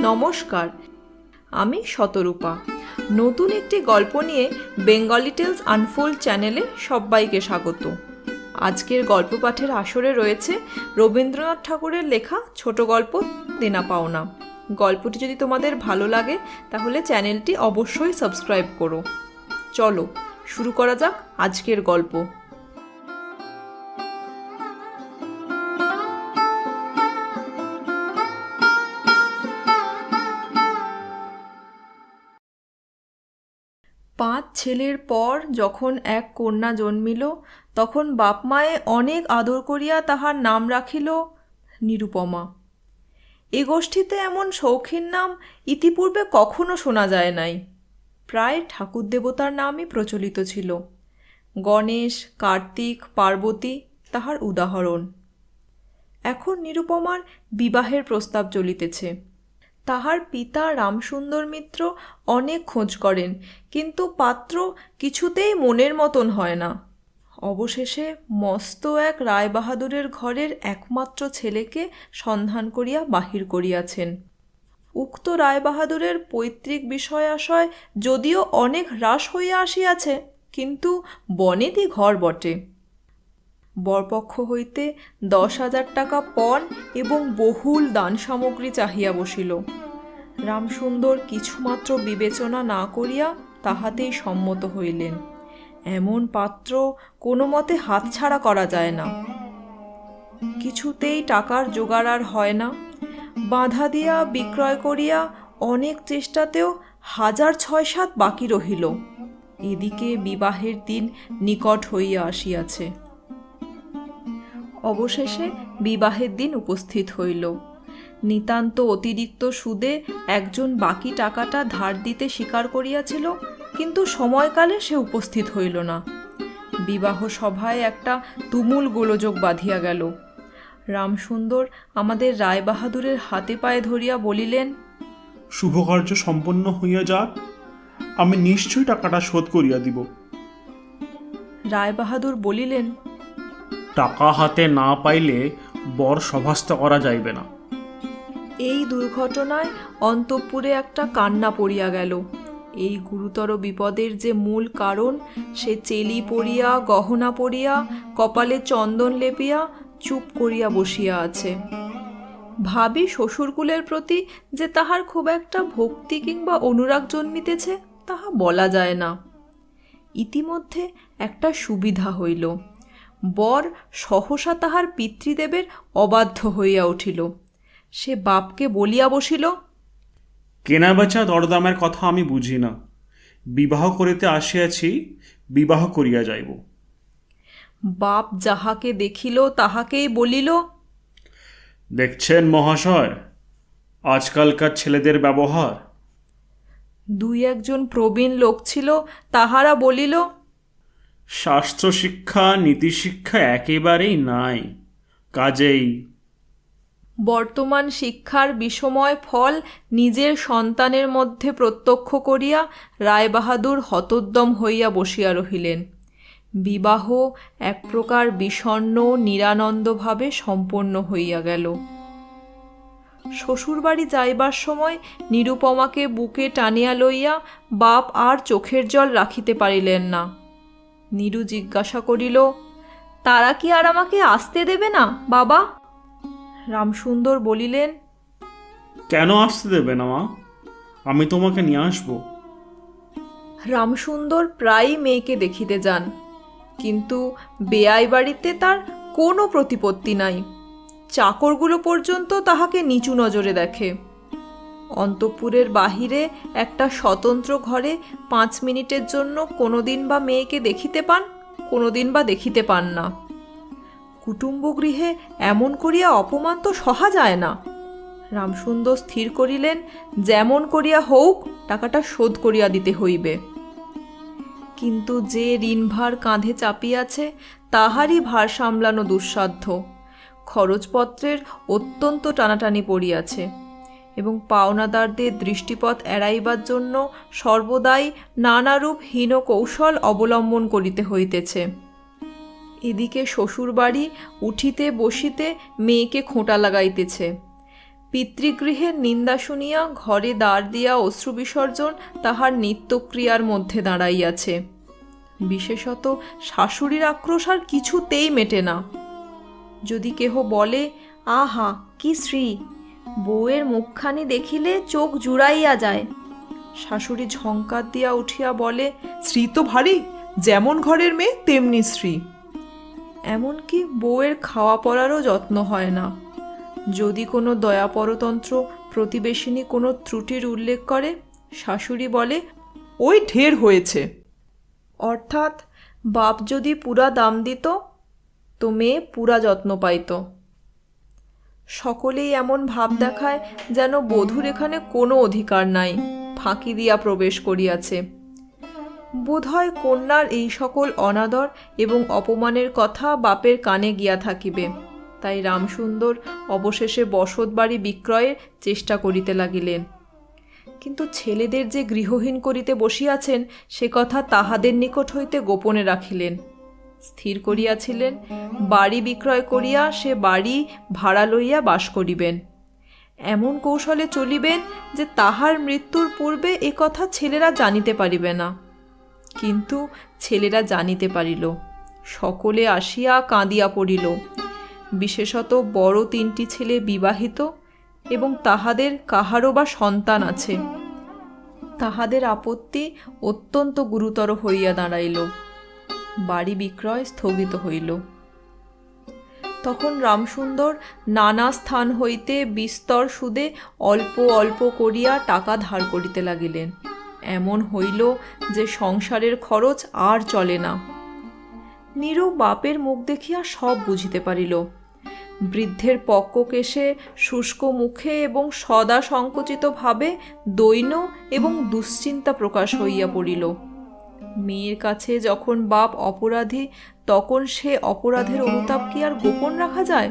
নমস্কার, আমি শতরূপা। নতুন একটি গল্প নিয়ে বেঙ্গলি টেলস আনফোল্ড চ্যানেলে সবাইকে স্বাগত। আজকের গল্প পাঠের আসরে রয়েছে রবীন্দ্রনাথ ঠাকুরের লেখা ছোট গল্প দেনা পাওনা। গল্পটি যদি তোমাদের ভালো লাগে তাহলে চ্যানেলটি অবশ্যই সাবস্ক্রাইব করো। চলো শুরু করা যাক আজকের গল্প। পাঁচ ছেলের পর যখন এক কন্যা জন্মিল, তখন বাপ মায়ে অনেক আদর করিয়া তাহার নাম রাখিল নিরুপমা। এ গোষ্ঠীতে এমন শৌখিন নাম ইতিপূর্বে কখনো শোনা যায় নাই। প্রায় ঠাকুর দেবতার নামই প্রচলিত ছিল। গণেশ, কার্তিক, পার্বতী তাহার উদাহরণ। এখন নিরুপমার বিবাহের প্রস্তাব চলিতেছে। তাহার পিতা রামসুন্দর মিত্র অনেক খোঁজ করেন, কিন্তু পাত্র কিছুতেই মনের মতন হয় না। অবশেষে মস্ত এক রায়বাহাদুরের ঘরের একমাত্র ছেলেকে সন্ধান করিয়া বাহির করিয়াছেন। উক্ত রায়বাহাদুরের পৈতৃক বিষয় আশয় যদিও অনেক হ্রাস হইয়া আসিয়াছে, কিন্তু বনেদি ঘর বটে। বরপক্ষ হইতে 10,000 টাকা পণ এবং বহুল দান সামগ্রী চাহিয়া বসিল। রামসুন্দর কিছুমাত্র বিবেচনা না করিয়া তাহাতেই সম্মত হইলেন। এমন পাত্র কোনো মতে হাতছাড়া করা যায় না। কিছুতেই টাকার জোগাড় আর হয় না। বাঁধা দিয়া বিক্রয় করিয়া অনেক চেষ্টাতেও 6,7 বাকি রহিল। এদিকে বিবাহের দিন নিকট হইয়া আসিয়াছে। অবশেষে বিবাহের দিন উপস্থিত হইল। নিতান্ত অতিরিক্ত সুদে একজন বাকি টাকাটা ধার দিতে স্বীকার করিয়াছিল, কিন্তু সময়কালে সে উপস্থিত হইল না। বিবাহ সভায় একটা তুমুল গোলযোগ বাঁধিয়া গেল। রামসুন্দর আমাদের রায়বাহাদুরের হাতে পায়ে ধরিয়া বলিলেন, শুভকার্য সম্পন্ন হইয়া যাক, আমি নিশ্চয়ই টাকাটা শোধ করিয়া দিব। রায়বাহাদুর বলিলেন, টাকা হাতে না পাইলে বর সভাস্থ করা যাইবে না। এই দুর্ঘটনায় অন্তঃপুরে একটা কান্না পড়িয়া গেল। এই গুরুতর বিপদের যে মূল কারণ, সে চেলি পরিয়া, গহনা পরিয়া, কপালে চন্দন লেপিয়া চুপ করিয়া বসিয়া আছে। ভাবি শ্বশুরকুলের প্রতি যে তাহার খুব একটা ভক্তি কিংবা অনুরাগ জন্মিতেছে তাহা বলা যায় না। ইতিমধ্যে একটা সুবিধা হইল। বর সহসা তাহার পিতৃদেবের অবাধ্য হইয়া উঠিল। সে বাপকে বলিয়া বসিল, কেনাবেচা দরদামের কথা আমি বুঝি না। বিবাহ করিতে আসিয়াছি, বিবাহ করিয়া যাইব। বাপ যাহাকে দেখিল তাহাকেই বলিল, দেখছেন মহাশয়, আজকালকার ছেলেদের ব্যবহার। দুই একজন প্রবীণ লোক ছিল, তাহারা বলিল, শাস্ত্র শিক্ষা নীতিশিক্ষা একেবারেই নাই। কাজেই বর্তমান শিক্ষার বিষময় ফল নিজের সন্তানের মধ্যে প্রত্যক্ষ করিয়া রায়বাহাদুর হতোদ্যম হইয়া বসিয়া রহিলেন। বিবাহ এক প্রকার বিষণ্ণ নিরানন্দভাবে সম্পন্ন হইয়া গেল। শ্বশুরবাড়ি যাইবার সময় নিরুপমাকে বুকে টানিয়া লইয়া বাপ আর চোখের জল রাখিতে পারিলেন না। নীরু জিজ্ঞাসা করিল, তারা কি আর আমাকে আসতে দেবে না বাবা? রামসুন্দর বলিলেন, কেন আসতে দেবে না মা? আমি তোমাকে নিয়ে আসব। রামসুন্দর প্রায়ই মেয়েকে দেখিতে যান, কিন্তু বেয়াই বাড়িতে তার কোনো প্রতিপত্তি নাই। চাকরগুলো পর্যন্ত তাহাকে নিচু নজরে দেখে। অন্তঃপুরের বাহিরে একটা স্বতন্ত্র ঘরে 5 মিনিটের জন্য কোনোদিন বা মেয়েকে দেখিতে পান, কোনোদিন বা দেখিতে পান না। কুটুম্বগৃহে এমন করিয়া অপমান তো সহা যায় না। রামসুন্দর স্থির করিলেন, যেমন করিয়া হোক টাকাটা শোধ করিয়া দিতে হইবে। কিন্তু যে ঋণভার কাঁধে চাপিয়াছে তাহারই ভার সামলানো দুঃসাধ্য। খরচপত্রের অত্যন্ত টানাটানি পড়িয়াছে এবং পাওনাদারদের দৃষ্টিপথ এড়াইবার জন্য সর্বদাই নানারূপ হীন কৌশল অবলম্বন করিতে হইতেছে। এদিকে শ্বশুরবাড়ি উঠিতে বসিতে মেয়েকে খোঁটা লাগাইতেছে। পিতৃগৃহের নিন্দা শুনিয়া ঘরে দ্বার দিয়া অশ্রু বিসর্জন তাহার নিত্যক্রিয়ার মধ্যে দাঁড়াইয়াছে। বিশেষত শাশুড়ির আক্রোশ আর কিছুতেই মেটে না। যদি কেহ বলে, আহা কি শ্রী, বউয়ের মুখখানি দেখিলে চোখ জুড়াইয়া যায়, শাশুড়ি ঝংকার দিয়া উঠিয়া বলে, শ্রী তো ভারী, যেমন ঘরের মেয়ে তেমনি শ্রী। এমনকি বউয়ের খাওয়া পড়ারও যত্ন হয় না। যদি কোনো দয়াপরতন্ত্র প্রতিবেশিনী কোনো ত্রুটির উল্লেখ করে, শাশুড়ি বলে, ওই ঢের হয়েছে। অর্থাৎ বাপ যদি পুরা দাম দিত তো মেয়ে পুরা যত্ন পাইত। সকলেই এমন ভাব দেখায় যেন বধূর এখানে কোনো অধিকার নাই, ফাঁকি দিয়া প্রবেশ করিয়াছে। বোধহয় কন্যার এই সকল অনাদর এবং অপমানের কথা বাপের কানে গিয়া থাকিবে, তাই রামসুন্দর অবশেষে বসত বাড়ি বিক্রয়ের চেষ্টা করিতে লাগিলেন। কিন্তু ছেলেদের যে গৃহহীন করিতে বসিয়াছেন সে কথা তাহাদের নিকট হইতে গোপনে রাখিলেন। স্থির করিয়াছিলেন বাড়ি বিক্রয় করিয়া সে বাড়ি ভাড়া লইয়া বাস করিবেন। এমন কৌশলে চলিবেন যে তাহার মৃত্যুর পূর্বে এ কথা ছেলেরা জানিতে পারিবে না। কিন্তু ছেলেরা জানিতে পারিল। সকলে আসিয়া কাঁদিয়া পড়িল। বিশেষত বড় 3টি ছেলে বিবাহিত এবং তাহাদের কাহারও বা সন্তান আছে। তাহাদের আপত্তি অত্যন্ত গুরুতর হইয়া দাঁড়াইল। বাড়ি বিক্রয় স্থগিত হইল। তখন রামসুন্দর নানা স্থান হইতে বিস্তর সুদে অল্প অল্প করিয়া টাকা ধার করিতে লাগিলেন। এমন হইল যে সংসারের খরচ আর চলে না। নীরু বাপের মুখ দেখিয়া সব বুঝিতে পারিল। বৃদ্ধের পক্ককেশে শুষ্ক মুখে এবং সদা সংকুচিত ভাবে দৈন্য এবং দুশ্চিন্তা প্রকাশ হইয়া পড়িল। মেয়ের কাছে যখন বাপ অপরাধী, তখন সে অপরাধের অনুতাপ কি আর গোপন রাখা যায়?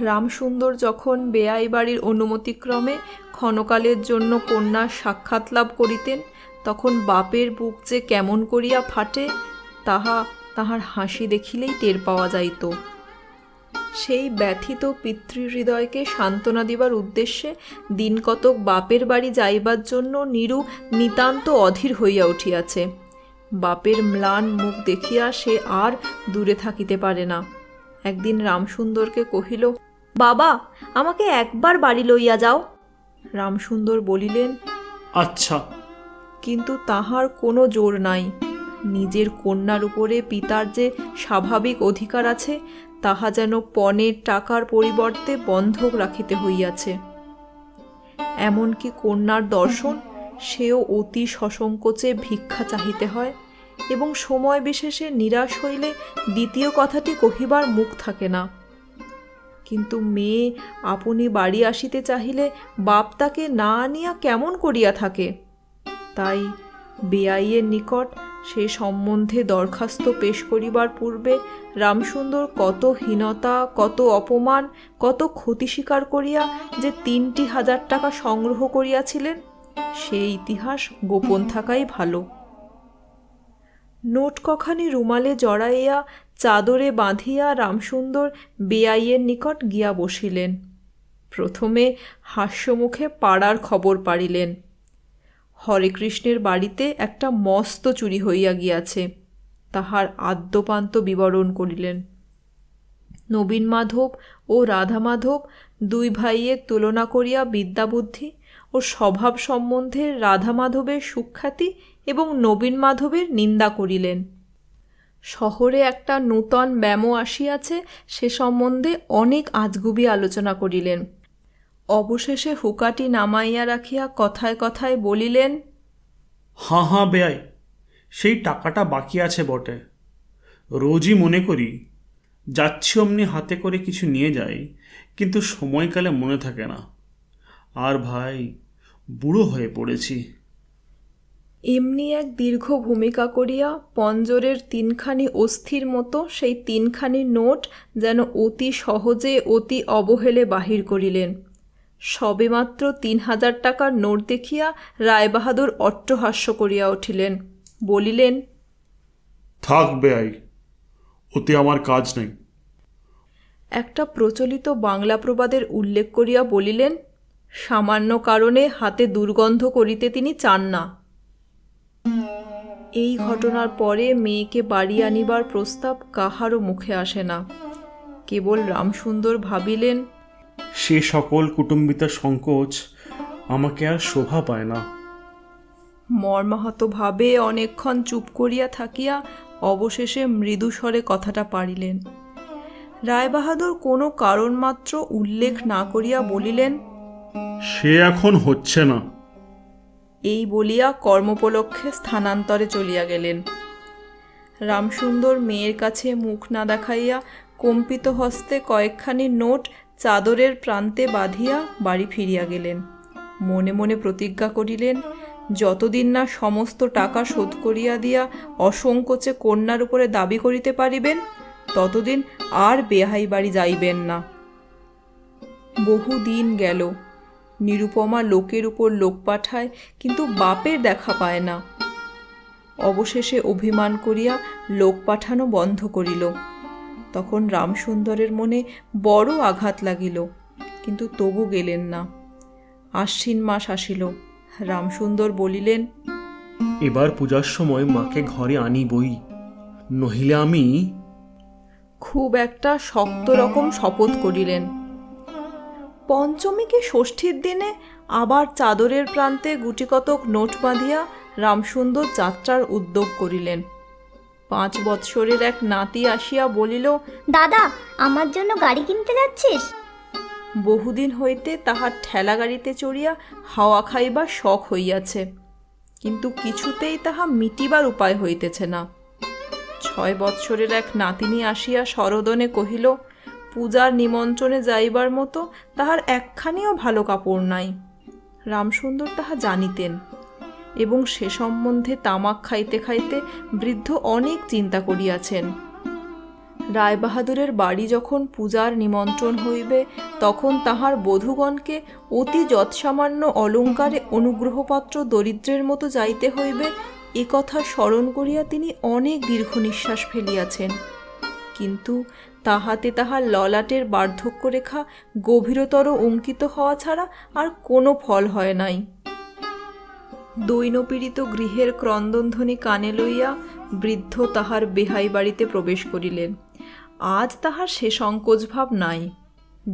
রামসুন্দর যখন বেয়াই বাড়ির অনুমতিক্রমে ক্ষণকালের জন্য কন্যার সাক্ষাৎ লাভ করিতেন, তখন বাপের বুক যে কেমন করিয়া ফাটে তাহার হাসি দেখিলেই টের পাওয়া যাইত। সেই ব্যথিত পিতৃহৃদয়কে সান্ত্বনা দিবার উদ্দেশ্যে দিনকতক বাপের বাড়ি যাইবার জন্য নীরু নিতান্ত অধীর হইয়া উঠিয়াছে। বাপের ম্লান মুখ দেখিয়া সে আর দূরে থাকিতে পারে না। একদিন রামসুন্দরকে কহিল, বাবা, আমাকে একবার বাড়ি লইয়া যাও। রামসুন্দর বলিলেন, আচ্ছা। কিন্তু তাহার কোনো জোর নাই। নিজের কন্যার উপরে পিতার যে স্বাভাবিক অধিকার আছে তাহা যেন পণের টাকার পরিবর্তে বন্ধক রাখিতে হইয়াছে। এমনকি কন্যার দর্শন সেও অতি সসংকোচে ভিক্ষা চাহিতে হয় এবং সময় বিশেষে নিরাশ হইলে দ্বিতীয় কথাটি কহিবার মুখ থাকে না। কিন্তু মেয়ে আপনি বাড়ি আসিতে চাহিলে বাপ তাকে না আনিয়া কেমন করিয়া থাকে। তাই বেআইয়ের নিকট সে সম্বন্ধে দরখাস্ত পেশ করিবার পূর্বে রামসুন্দর কত হীনতা, কত অপমান, কত ক্ষতি স্বীকার করিয়া যে 3,000 টাকা সংগ্রহ করিয়াছিলেন, সেই ইতিহাস গোপন থাকাই ভালো। নোট কখানি রুমালে জড়াইয়া চাদরে বাঁধিয়া রামসুন্দর বেআইয়ের নিকট গিয়া বসিলেন। প্রথমে হাস্যমুখে পাড়ার খবর পাড়িলেন। হরেকৃষ্ণের বাড়িতে একটা মস্ত চুরি হইয়া গিয়াছে, তাহার আদ্যপান্ত বিবরণ করিলেন। নবীন মাধব ও রাধা মাধব 2 ভাইয়ের তুলনা করিয়া বিদ্যাবুদ্ধি ও স্বভাব সম্বন্ধে রাধা মাধবের সুখ্যাতি এবং নবীন মাধবের নিন্দা করিলেন। শহরে একটা নূতন ব্যামো আসিয়াছে সে সম্বন্ধে অনেক আজগুবি আলোচনা করিলেন। অবশেষে হুকাটি নামাইয়া রাখিয়া কথায় কথায় বলিলেন, হাঁ বেয়াই, সেই টাকাটা বাকি আছে বটে। রোজই মনে করি যাচ্ছি অমনি হাতে করে কিছু নিয়ে যাই, কিন্তু সময়কালে মনে থাকে না। আর ভাই, বুড়ো হয়ে পড়েছি। এমনি এক দীর্ঘ ভূমিকা করিয়া পঞ্জরের 3খানি অস্থির মতো সেই 3খানি নোট যেন অতি সহজে অতি অবহেলে বাহির করিলেন। সবেমাত্র 3,000 টাকার নোট দেখিয়া রায়বাহাদুর অট্টহাস্য করিয়া উঠিলেন। বলিলেন, থাক বেয়াই, ওতে আমার কাজ নেই। একটা প্রচলিত বাংলা প্রবাদের উল্লেখ করিয়া বলিলেন, সামান্য কারণে হাতে দুর্গন্ধ করিতে তিনি চান না। এই ঘটনার পরে মেয়েকে বাড়ি আনিবার প্রস্তাব কাহারও মুখে আসে না। কেবল রামসুন্দর ভাবিলেন, সে সকল কুটুম্বিতার সংকোচ আমাকে আর শোভা পায় না। মর্মাহতভাবে অনেকক্ষণ চুপ করিয়া থাকিয়া অবশেষে মৃদুস্বরে কথাটা পাড়িলেন। রায়বাহাদুর কোনো কারণ মাত্র উল্লেখ না করিয়া বলিলেন, সে এখন হচ্ছে না। এই বলিয়া কর্মোপলক্ষে স্থানান্তরে চলিয়া গেলেন। রামসুন্দর মেয়ের কাছে মুখ না দেখাইয়া কম্পিত হস্তে কয়েকখানি নোট চাদরের প্রান্তে বাঁধিয়া বাড়ি ফিরিয়া গেলেন। মনে মনে প্রতিজ্ঞা করিলেন, যতদিন না সমস্ত টাকা শোধ করিয়া দিয়া অসংকোচে কন্যার উপরে দাবি করিতে পারিবেন, ততদিন আর বেহাই বাড়ি যাইবেন না। বহু দিন গেল। নিরুপমা লোকের উপর লোক পাঠায়, কিন্তু বাপের দেখা পায় না। অবশেষে অভিমান করিয়া লোক পাঠানো বন্ধ করিল। তখন রামসুন্দরের মনে বড় আঘাত লাগিল, কিন্তু তবু গেলেন না। আশ্বিন মাস আসিল। রামসুন্দর বলিলেন, এবার পূজার সময় মাকে ঘরে আনিবই, নহিলে আমি। খুব একটা শক্ত রকম শপথ করিলেন। পঞ্চমী কি ষষ্ঠীর দিনে আবার চাদরের প্রান্তে গুটিকতক নোট বাঁধিয়া রামসুন্দর যাত্রার উদ্যোগ করিলেন। 5 বৎসরের এক নাতি আসিয়া বলিল, দাদা, আমার জন্য গাড়ি কিনতে যাচ্ছিস? বহুদিন হইতে তাহার ঠেলা গাড়িতে চড়িয়া হাওয়া খাইবার শখ হইয়াছে, কিন্তু কিছুতেই তাহা মিটিবার উপায় হইতেছে না। 6 বৎসরের এক নাতিনী আসিয়া সরোদনে কহিল, পূজার নিমন্ত্রণে যাইবার মতো তাহার একখানিও ভালো কাপড় নাই। রামসুন্দর তাহা জানিতেন এবং সে সম্বন্ধে তামাক খাইতে খাইতে বৃদ্ধ অনেক চিন্তা করিয়াছেন। রায়বাহাদুরের বাড়ি যখন পূজার নিমন্ত্রণ হইবে, তখন তাহার বধূগণকে অতি যৎসামান্য অলঙ্কারে অনুগ্রহপাত্র দরিদ্রের মতো যাইতে হইবে, এ কথা স্মরণ করিয়া তিনি অনেক দীর্ঘ নিঃশ্বাস ফেলিয়াছেন। কিন্তু তাহাতে তাহার ললাটের বার্ধক্যরেখা গভীরতর অঙ্কিত হওয়া ছাড়া আর কোনো ফল হয় নাই। দৈনপীড়িত গৃহের ক্রন্দনধ্বনি কানে লইয়া বৃদ্ধ তাহার বেহাই বাড়িতে প্রবেশ করিলেন। আজ তাহার সে সংকোচ ভাব নাই।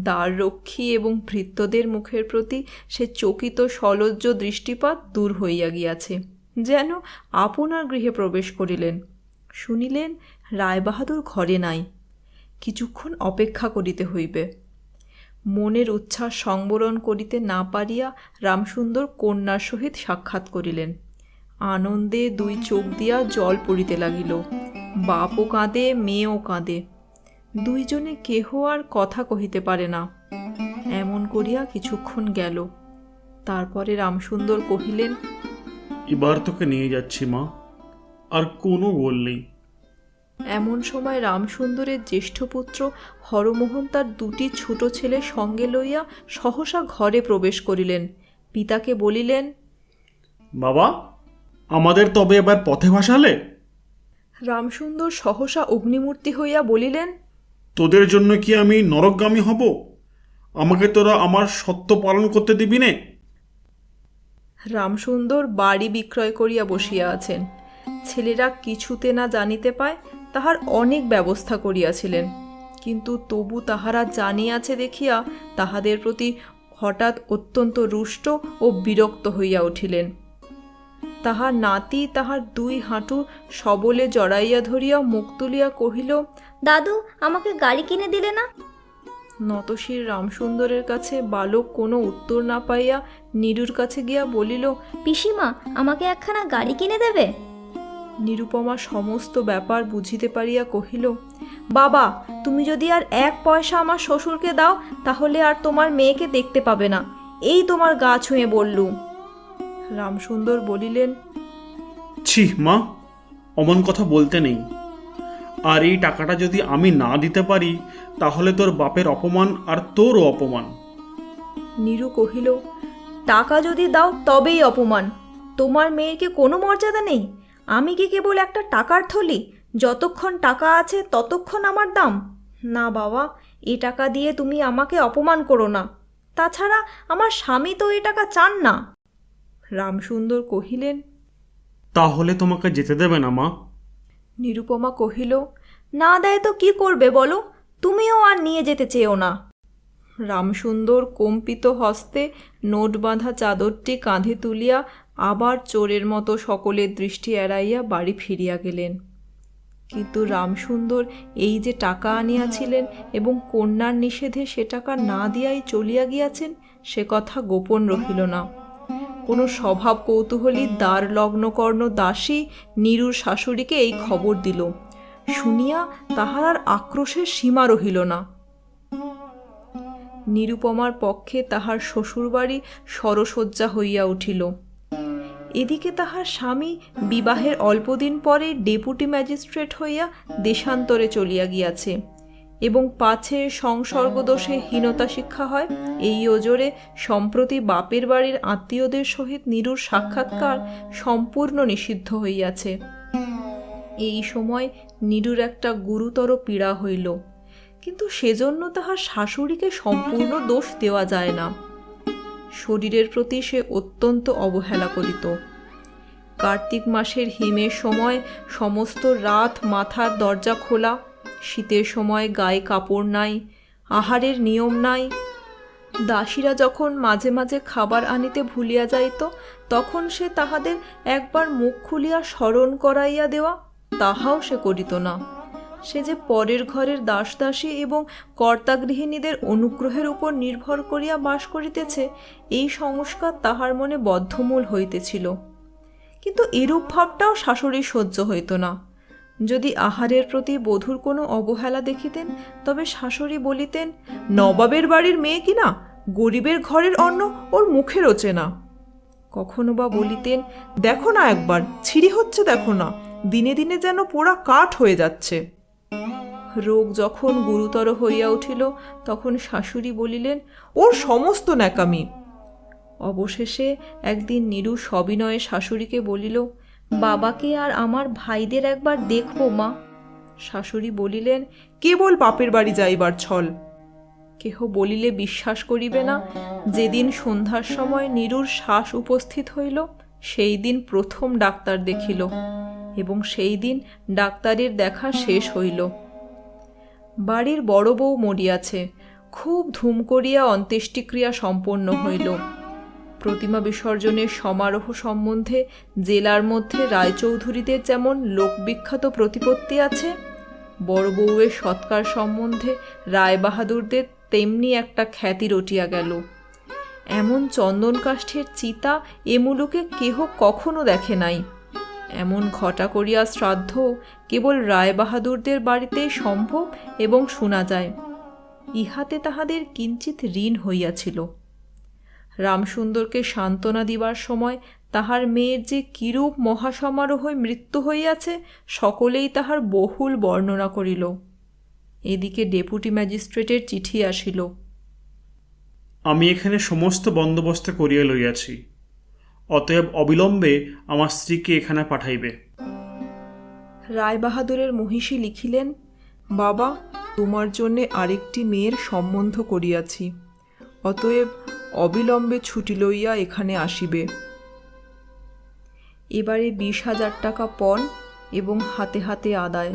দ্বাররক্ষী এবং ভৃত্যদের মুখের প্রতি সে চকিত সলজ্জ দৃষ্টিপাত দূর হইয়া গিয়াছে, যেন আপনার গৃহে প্রবেশ করিলেন। শুনিলেন রায়বাহাদুর ঘরে নাই, কিছুক্ষণ অপেক্ষা করিতে হইবে। মনের উচ্ছ্বাস সংবরণ করিতে না পারিয়া রামসুন্দর কন্যার সহিত সাক্ষাৎ করিলেন। আনন্দে 2 চোখ দিয়া জল পড়িতে লাগিল। বাপও কাঁদে, মেয়েও কাঁদে। 2 জনে কেহ আর কথা কহিতে পারে না। এমন করিয়া কিছুক্ষণ গেল। তারপরে রামসুন্দর কহিলেন, এবার তোকে নিয়ে যাচ্ছি মা, আর কোনো গোল নেই। এমন সময় রামসুন্দরের জ্যেষ্ঠ পুত্র হরমোহন তার 2টি ছোট ছেলে সঙ্গে লইয়া সহসা ঘরে প্রবেশ করিলেন। পিতাকে বলিলেন, বাবা, আমাদের তবে এবার পথে ভাসালে? রামসুন্দর সহসা অগ্নিমূর্তি হইয়া বলিলেন, তোদের জন্য কি আমি নরকগামী হব? আমাকে তোরা আমার সত্য পালন করতে দিবি নে? রামসুন্দর বাড়ি বিক্রয় করিয়া বসিয়া আছেন। ছেলেরা কিছুতে না জানিতে পায় তাহার অনেক ব্যবস্থা করিয়াছিলেন, কিন্তু তবু তাহারা জানিয়াছে দেখিয়া তাহাদের প্রতি হঠাৎ অত্যন্ত রুষ্ট ও বিরক্ত হইয়া উঠিলেন। তাহার নাতি তাহার 2 হাঁটু সবলে জড়াইয়া ধরিয়া মুখ তুলিয়া কহিল, দাদু, আমাকে গাড়ি কিনে দিলে না? নতশির রামসুন্দরের কাছে বালক কোনো উত্তর না পাইয়া নীরুর কাছে গিয়া বলিল, পিসিমা, আমাকে একখানা গাড়ি কিনে দেবে? নিরুপমা সমস্ত ব্যাপার বুঝিতে পারিয়া কহিল, বাবা, তুমি যদি আর 1 পয়সা আমার শ্বশুরকে দাও, তাহলে আর তোমার মেয়েকে দেখতে পাবে না, এই তোমার গা ছুঁয়ে বললুম। রামসুন্দর বলিলেন, ছি মা, অমন কথা বলতে নেই। আর এই টাকাটা যদি আমি না দিতে পারি, তাহলে তোর বাপের অপমান আর তোরও অপমান। নীরু কহিল, টাকা যদি দাও তবেই অপমান। তোমার মেয়ের কি কোনো মর্যাদা নেই? আমি কি কেবল একটা টাকার থলি? যতক্ষণ টাকা আছে ততক্ষণ আমার দাম? না বাবা, এ টাকা দিয়ে তুমি আমাকে অপমান করো না। তাছাড়া আমার স্বামী তো এ টাকা চান না। রামসুন্দর কহিলেন, তাহলে তোমাকে যেতে দেবে না মা? নিরুপমা কহিল, না দেয় তো কি করবে বলো, তুমিও আর নিয়ে যেতে চেয়েও না। রামসুন্দর কম্পিত হস্তে নোট বাঁধা চাদরটি কাঁধে তুলিয়া আবার চোরের মতো সকলের দৃষ্টি এড়াইয়া বাড়ি ফিরিয়া গেলেন। কিন্তু রামসুন্দর এই যে টাকা আনিয়াছিলেন এবং কন্যার নিষেধে সে টাকা না দিয়াই চলিয়া গিয়াছেন, সে কথা গোপন রহিল না। কোনো স্বভাব কৌতূহলী দ্বার লগ্নকর্ণ দাসী নীরুর শাশুড়িকে এই খবর দিল। শুনিয়া তাহার আর আক্রোশের সীমা রহিল না। নিরুপমার পক্ষে তাহার শ্বশুরবাড়ি সরসজ্জা হইয়া উঠিল। এদিকে তাহার স্বামী বিবাহের অল্পদিন পরে ডেপুটি ম্যাজিস্ট্রেট হইয়া দেশান্তরে চলিয়া গিয়াছে এবং পাছে সংসর্গদোষে হীনতা শিক্ষা হয়, এই ওজরে সম্প্রতি বাপের বাড়ির আত্মীয়দের সহিত নীরুর সাক্ষাৎকার সম্পূর্ণ নিষিদ্ধ হইয়াছে। এই সময় নীরুর একটা গুরুতর পীড়া হইল, কিন্তু সেজন্য তাহার শাশুড়িকে সম্পূর্ণ দোষ দেওয়া যায় না। শরীরের প্রতি সে অত্যন্ত অবহেলা করিত। কার্তিক মাসের হিমের সময় সমস্ত রাত মাথার দরজা খোলা, শীতের সময় গায়ে কাপড় নাই, আহারের নিয়ম নাই। দাসীরা যখন মাঝে মাঝে খাবার আনিতে ভুলিয়া যাইত, তখন সে তাহাদের একবার মুখ খুলিয়া স্মরণ করাইয়া দেওয়া, তাহাও সে করিত না। সে যে পরের ঘরের দাসদাসী এবং কর্তাগৃহিণীদের অনুগ্রহের উপর নির্ভর করিয়া বাস করিতেছে, এই সংস্কার তাহার মনে বদ্ধমূল হইতেছিল। কিন্তু এরূপ ভাবটাও শাশুড়ির সহ্য হইত না। যদি আহারের প্রতি বধূর কোনো অবহেলা দেখিতেন, তবে শাশুড়ি বলিতেন, নবাবের বাড়ির মেয়ে কিনা, গরিবের ঘরের অন্ন ওর মুখে রোচে না। কখনো বা বলিতেন, দেখো না একবার ছিঁড়ি হচ্ছে, দেখো না, দিনে দিনে যেন পোড়া কাঠ হয়ে যাচ্ছে। রোগ যখন গুরুতর হইয়া উঠিল, তখন শাশুড়ি বলিলেন, ওর সমস্ত ন্যাকামি। অবশেষে একদিন নীরু সবিনয়ে শাশুড়িকে বলিল, বাবাকে আর আমার ভাইদের একবার দেখবো মা। শাশুড়ি বলিলেন, কেবল বাপের বাড়ি যাইবার ছল। কেহ বলিলে বিশ্বাস করিবে না, যেদিন সন্ধ্যার সময় নীরুর শ্বাস উপস্থিত হইল, সেই দিন প্রথম ডাক্তার দেখিল এবং সেই দিন ডাক্তারের দেখা শেষ হইল। বাড়ির বড় বউ মরিয়াছে। খুব ধুম করিয়া অন্ত্যেষ্টিক্রিয়া সম্পন্ন হইল। প্রতিমা বিসর্জনের সমারোহ সম্বন্ধে জেলার মধ্যে রায়চৌধুরীদের যেমন লোকবিখ্যাত প্রতিপত্তি আছে, বড় বউয়ের সৎকার সম্বন্ধে রায়বাহাদুরদের তেমনি একটা খ্যাতি রটিয়া গেল। এমন চন্দনকাষ্ঠের চিতা এ মুলুকে কেহ কখনো দেখে নাই। এমন ঘটা করিয়া শ্রাদ্ধ কেবল রায়বাহাদুরদের বাড়িতেই সম্ভব এবং শোনা যায়। ইহাতে তাহাদের কিঞ্চিত ঋণ হইয়াছিল। রামসুন্দরকে সান্ত্বনা দিবার সময় তাহার মেয়ের যে কিরূপ মহাসমারোহে মৃত্যু হইয়াছে, সকলেই তাহার বহুল বর্ণনা করিল। এদিকে ডেপুটি ম্যাজিস্ট্রেটের চিঠি আসিল। আমি এখানে সমস্ত বন্দোবস্ত করিয়া লইয়াছি, অতএব অবিলম্বে আমার স্ত্রীকে এখানে পাঠাইবে। রায়বাহাদুরের মহিষী লিখিলেন, বাবা, তোমার জন্যে আরেকটি মেয়ের সম্বন্ধ করিয়াছি, অতএব অবিলম্বে ছুটি লইয়া এখানে আসিবে। এবারে 20,000 টাকা পণ এবং হাতে হাতে আদায়।